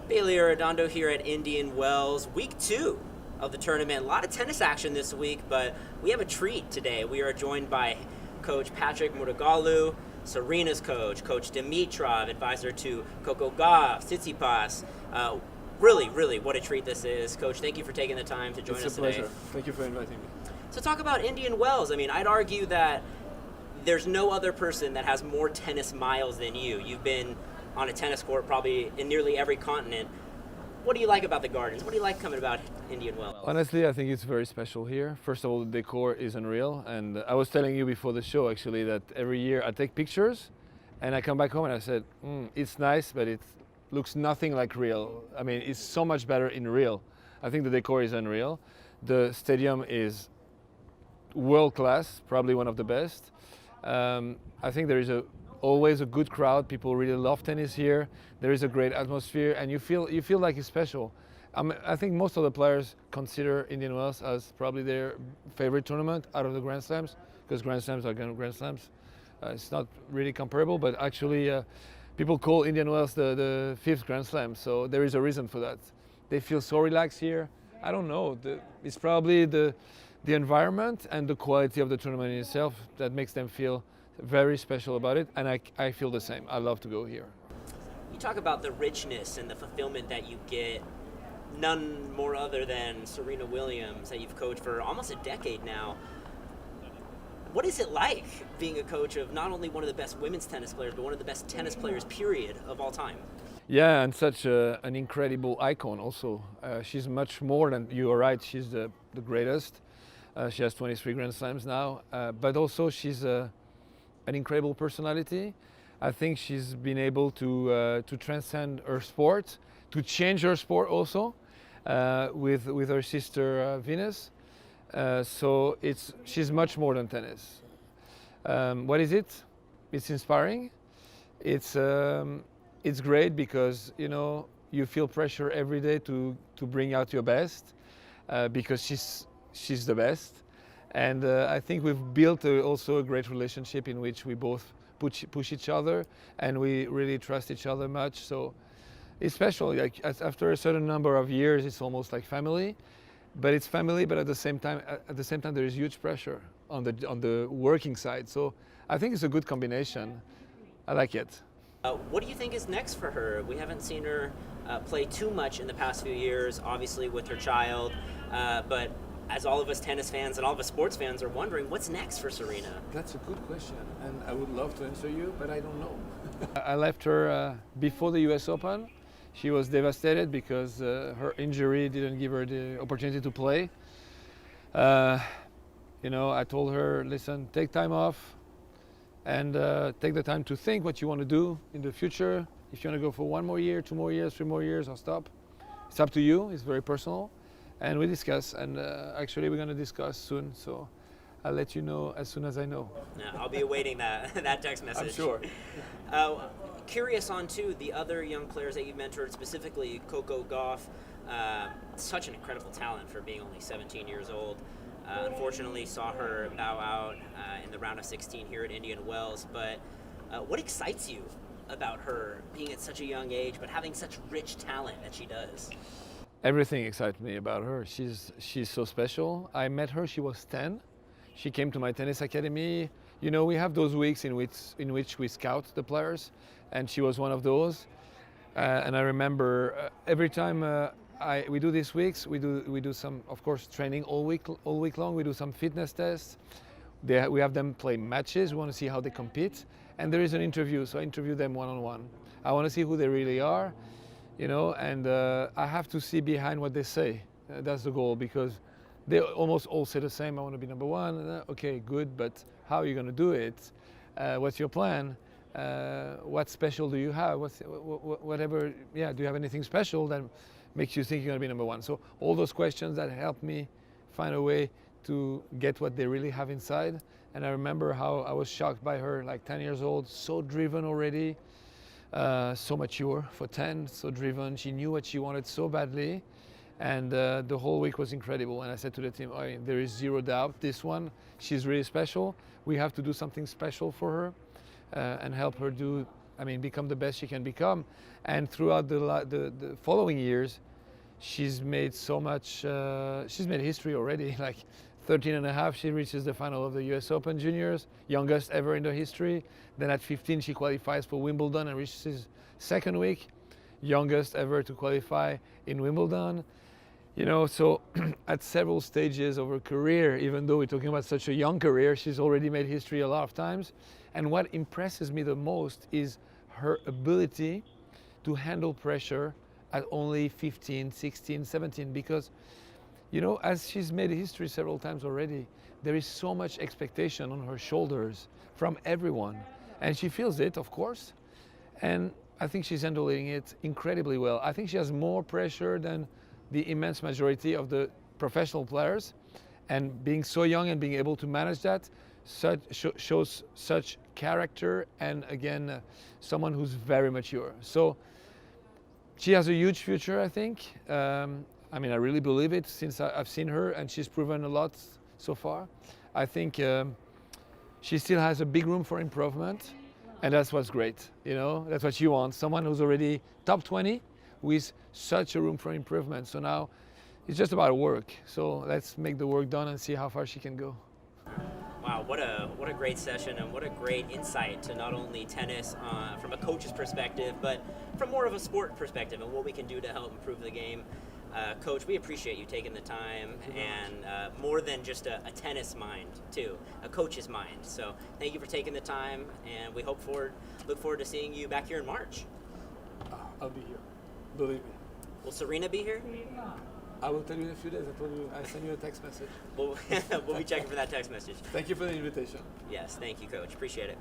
Bailey Arredondo here at Indian Wells, week 2 of the tournament. A lot of tennis action this week, but we have a treat today. We are joined by Coach Patrick Mouratoglou, Serena's coach, Coach Dimitrov, advisor to Coco Gaff, Tsitsipas. Really, what a treat this is. Coach, thank you for taking the time to join us today. It's a pleasure. Thank you for inviting me. So talk about Indian Wells. I mean, I'd argue that there's no other person that has more tennis miles than you. You've been on a tennis court probably in nearly every continent. What do you like about the gardens? What do you like coming about Indian Wells? Honestly, I think it's very special here. First of all, the decor is unreal. And I was telling you before the show, actually, that every year I take pictures and I come back home and I said, it's nice, but it looks nothing like real. I mean, it's so much better in real. I think the decor is unreal. The stadium is world class, probably one of the best. I think there is always a good crowd. People really love tennis here. There is a great atmosphere, and you feel like it's special. I think most of the players consider Indian Wells as probably their favorite tournament out of the Grand Slams, because Grand Slams are Grand Slams. It's not really comparable, but actually people call Indian Wells the 5th Grand Slam, so there is a reason for that. They feel so relaxed here. I don't know. It's probably the environment and the quality of the tournament in itself that makes them feel very special about it, and I feel the same. I love to go here. You talk about the richness and the fulfillment that you get. None more other than Serena Williams, that you've coached for almost a decade now. What is it like being a coach of not only one of the best women's tennis players, but one of the best tennis players, period, of all time? Yeah, and such an incredible icon also. She's much more than, you are right, she's the greatest. She has 23 Grand Slams now, but also she's an incredible personality. I think she's been able to transcend her sport, to change her sport also with her sister Venus. So she's much more than tennis. What is it? It's inspiring. It's great because you feel pressure every day to bring out your best because she's the best. And I think we've built also a great relationship in which we both push each other and we really trust each other much. So it's special. Like after a certain number of years, it's almost like family. But it's family. But at the same time, there is huge pressure on the working side. So I think it's a good combination. I like it. What do you think is next for her? We haven't seen her play too much in the past few years, obviously with her child, but as all of us tennis fans and all of us sports fans are wondering, what's next for Serena? That's a good question, and I would love to answer you, but I don't know. I left her before the US Open. She was devastated because her injury didn't give her the opportunity to play. I told her, listen, take time off and take the time to think what you want to do in the future. If you want to go for 1 more year, 2 more years, 3 more years, or stop. It's up to you. It's very personal. And we discuss, and actually we're going to discuss soon, so I'll let you know as soon as I know. Yeah, I'll be awaiting that text message. I'm sure. Curious on, too, the other young players that you've mentored, specifically Coco Gaff, such an incredible talent for being only 17 years old. Unfortunately, saw her bow out in the round of 16 here at Indian Wells, but what excites you about her being at such a young age, but having such rich talent that she does? Everything excites me about her. She's so special. I met her, she was 10. She came to my tennis academy. We have those weeks in which we scout the players, and she was one of those. And I remember every time we do these weeks, we do some, of course, training all week long. We do some fitness tests. We have them play matches. We want to see how they compete, and there is an interview. So I interview them one-on-one. I want to see who they really are. And I have to see behind what they say. That's the goal, because they almost all say the same. I want to be number 1. Okay, good, but how are you going to do it? What's your plan? What special do you have? Whatever, do you have anything special that makes you think you're going to be number 1? So all those questions that help me find a way to get what they really have inside. And I remember how I was shocked by her, like 10 years old, so driven already. So mature for 10, so driven. She knew what she wanted so badly, and the whole week was incredible. And I said to the team, there is zero doubt, this one, she's really special. We have to do something special for her and help her do I mean, become the best she can become. And throughout the following years, she's made so much, she's made history already. Like 13 and a half, she reaches the final of the US Open Juniors, youngest ever in the history. Then at 15, she qualifies for Wimbledon and reaches second week, youngest ever to qualify in Wimbledon. You know, so at several stages of her career, even though we're talking about such a young career, she's already made history a lot of times. And what impresses me the most is her ability to handle pressure at only 15, 16, 17, because, you know, as she's made history several times already, there is so much expectation on her shoulders from everyone. And she feels it, of course. And I think she's handling it incredibly well. I think she has more pressure than the immense majority of the professional players, and being so young and being able to manage that shows such character, and again, someone who's very mature. So she has a huge future, I think. I mean, I really believe it since I've seen her, and she's proven a lot so far. I think she still has a big room for improvement, and that's what's great. You know, that's what you want, someone who's already top 20 with such a room for improvement. So now it's just about work. So let's make the work done and see how far she can go. Wow, what a great session, and what a great insight to not only tennis from a coach's perspective, but from more of a sport perspective and what we can do to help improve the game. Coach, we appreciate you taking the time, and more than just a tennis mind, too, a coach's mind. So thank you for taking the time, and we look forward to seeing you back here in March. I'll be here. Believe me. Will Serena be here? I will tell you in a few days. I send you a text message. We'll be checking for that text message. Thank you for the invitation. Yes, thank you, Coach. Appreciate it.